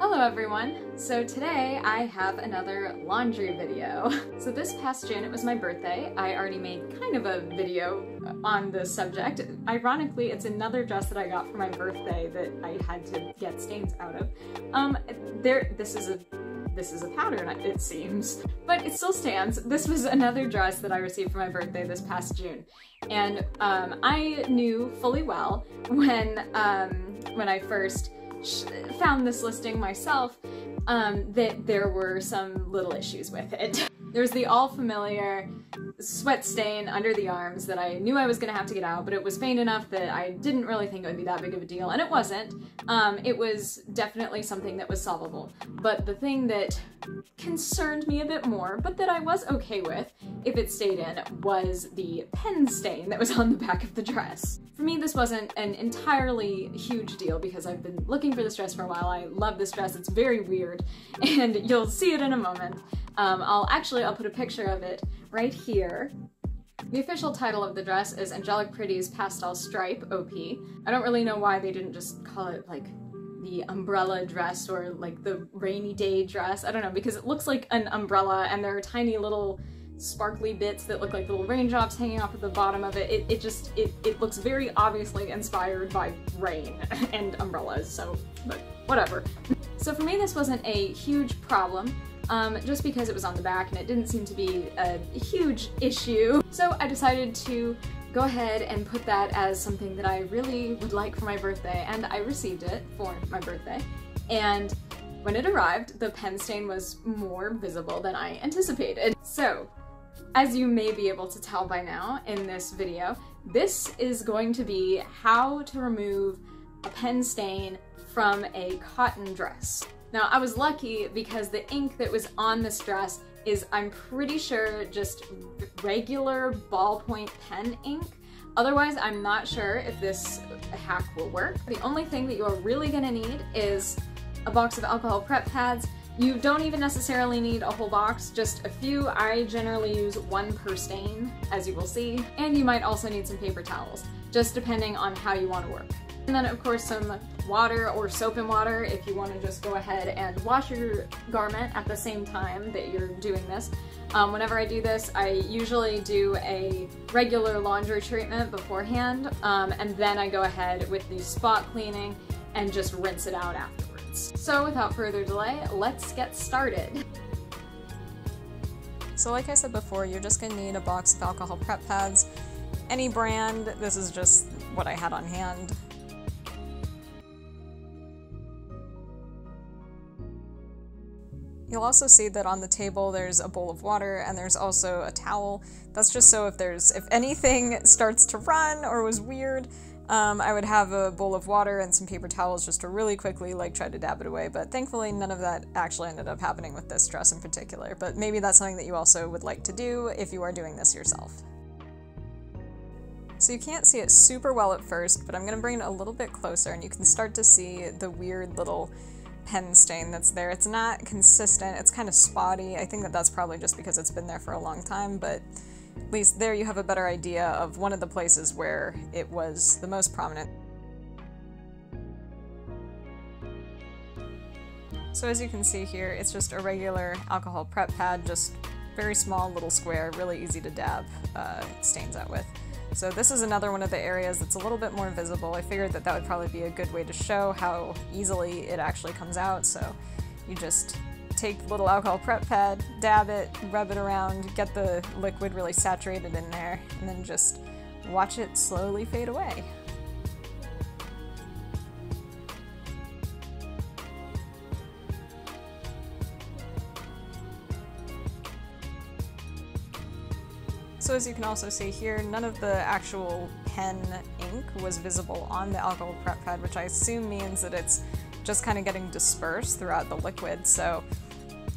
Hello everyone! So today I have another laundry video. So this past June, it was my birthday. I already made kind of a video on this subject. Ironically, it's another dress that I got for my birthday that I had to get stains out of. This is a pattern, it seems, but it still stands. This was another dress that I received for my birthday this past June. And I knew fully well when I first found this listing myself that there were some little issues with it. There's the all familiar sweat stain under the arms that I knew I was gonna have to get out, but it was faint enough that I didn't really think it would be that big of a deal, and it wasn't. It was definitely something that was solvable. But the thing that concerned me a bit more, but that I was okay with if it stayed in, was the pen stain that was on the back of the dress. For me, this wasn't an entirely huge deal because I've been looking for this dress for a while. I love this dress, it's very weird, and you'll see it in a moment. I'll put a picture of it right here. The official title of the dress is Angelic Pretty's Pastel Stripe OP. I don't really know why they didn't just call it like the umbrella dress or like the rainy day dress. I don't know, because it looks like an umbrella and there are tiny little sparkly bits that look like little raindrops hanging off at the bottom of it. It looks very obviously inspired by rain and umbrellas, so, but whatever. So for me this wasn't a huge problem. Just because it was on the back and it didn't seem to be a huge issue. So I decided to go ahead and put that as something that I really would like for my birthday, and I received it for my birthday. And when it arrived, the pen stain was more visible than I anticipated. So, as you may be able to tell by now in this video, this is going to be how to remove a pen stain from a cotton dress. Now, I was lucky because the ink that was on this dress is, I'm pretty sure, just regular ballpoint pen ink. Otherwise, I'm not sure if this hack will work. The only thing that you're really gonna need is a box of alcohol prep pads. You don't even necessarily need a whole box, just a few. I generally use one per stain, as you will see. And you might also need some paper towels, just depending on how you want to work. And then of course some water or soap and water if you want to just go ahead and wash your garment at the same time that you're doing this. Whenever I do this, I usually do a regular laundry treatment beforehand, and then I go ahead with the spot cleaning and just rinse it out afterwards. So without further delay, let's get started. So like I said before, you're just gonna need a box of alcohol prep pads. Any brand, this is just what I had on hand. You'll also see that on the table there's a bowl of water and there's also a towel. That's just so if anything starts to run or was weird, I would have a bowl of water and some paper towels just to really quickly try to dab it away, but thankfully none of that actually ended up happening with this dress in particular, but maybe that's something that you also would like to do if you are doing this yourself. So you can't see it super well at first, but I'm going to bring it a little bit closer and you can start to see the weird little pen stain that's there. It's not consistent, it's kind of spotty. I think that that's probably just because it's been there for a long time, but at least there you have a better idea of one of the places where it was the most prominent. So as you can see here, it's just a regular alcohol prep pad, just very small little square, really easy to dab stains out with. So this is another one of the areas that's a little bit more visible. I figured that that would probably be a good way to show how easily it actually comes out. So you just take the little alcohol prep pad, dab it, rub it around, get the liquid really saturated in there, and then just watch it slowly fade away. So as you can also see here, none of the actual pen ink was visible on the alcohol prep pad, which I assume means that it's just kind of getting dispersed throughout the liquid. So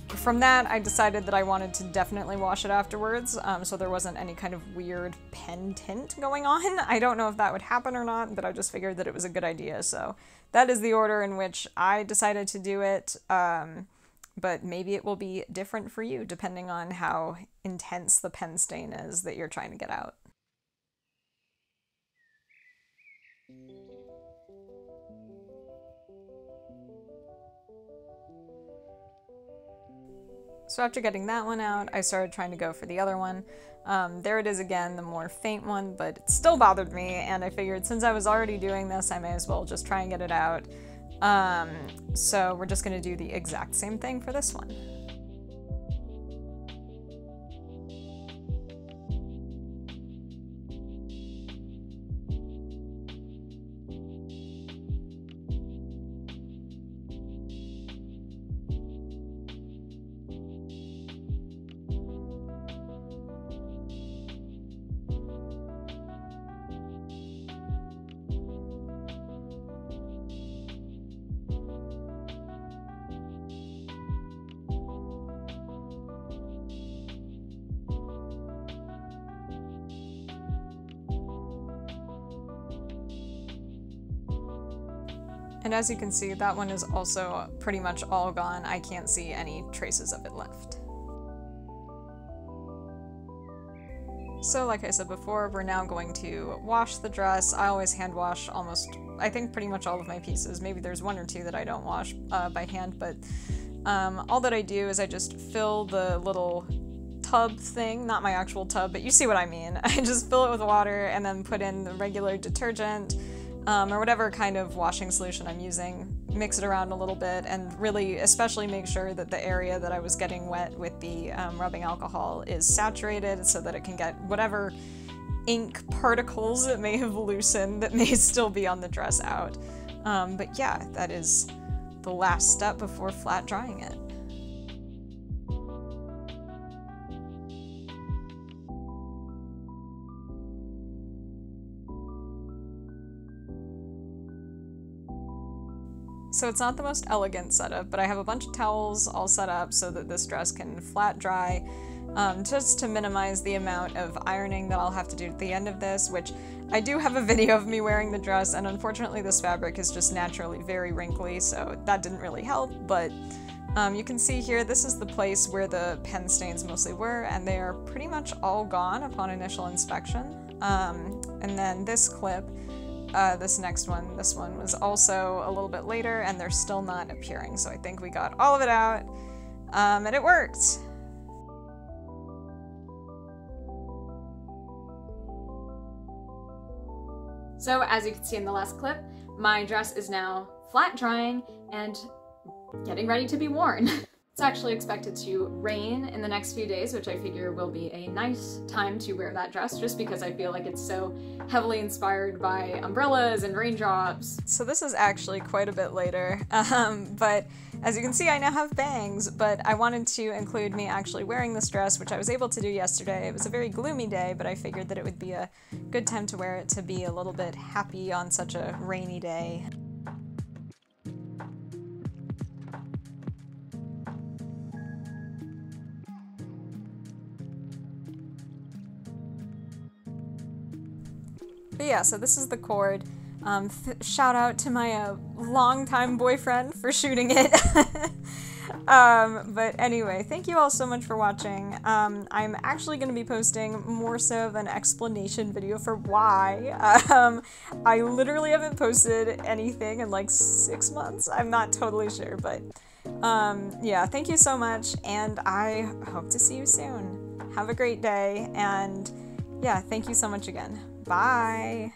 from that, I decided that I wanted to definitely wash it afterwards, so there wasn't any kind of weird pen tint going on. I don't know if that would happen or not, but I just figured that it was a good idea. So that is the order in which I decided to do it. But maybe it will be different for you depending on how intense the pen stain is that you're trying to get out. So after getting that one out, I started trying to go for the other one. There it is again, the more faint one, but it still bothered me, and I figured since I was already doing this, I may as well just try and get it out. So we're just gonna do the exact same thing for this one. And as you can see, that one is also pretty much all gone. I can't see any traces of it left. So like I said before, we're now going to wash the dress. I always hand wash almost, I think pretty much all of my pieces. Maybe there's one or two that I don't wash by hand, but all that I do is I just fill the little tub thing, not my actual tub, but you see what I mean. I just fill it with water and then put in the regular detergent, or whatever kind of washing solution I'm using, mix it around a little bit, and really especially make sure that the area that I was getting wet with the rubbing alcohol is saturated so that it can get whatever ink particles it may have loosened that may still be on the dress out. But yeah, that is the last step before flat drying it. So it's not the most elegant setup, but I have a bunch of towels all set up so that this dress can flat dry, just to minimize the amount of ironing that I'll have to do at the end of this, which I do have a video of me wearing the dress, and unfortunately this fabric is just naturally very wrinkly, so that didn't really help, but you can see here this is the place where the pen stains mostly were, and they are pretty much all gone upon initial inspection. And then this clip, this next one, this one was also a little bit later, and they're still not appearing, so I think we got all of it out, and it worked! So as you can see in the last clip, my dress is now flat drying and getting ready to be worn. It's actually expected to rain in the next few days, which I figure will be a nice time to wear that dress, just because I feel like it's so heavily inspired by umbrellas and raindrops. So this is actually quite a bit later, but as you can see I now have bangs, but I wanted to include me actually wearing this dress, which I was able to do yesterday. It was a very gloomy day, but I figured that it would be a good time to wear it to be a little bit happy on such a rainy day. But yeah, so this is the cord. Shout out to my longtime boyfriend for shooting it. But anyway, thank you all so much for watching. I'm actually going to be posting more so of an explanation video for why. I literally haven't posted anything in like 6 months. I'm not totally sure, but yeah, thank you so much, and I hope to see you soon. Have a great day, and yeah, thank you so much again. Bye!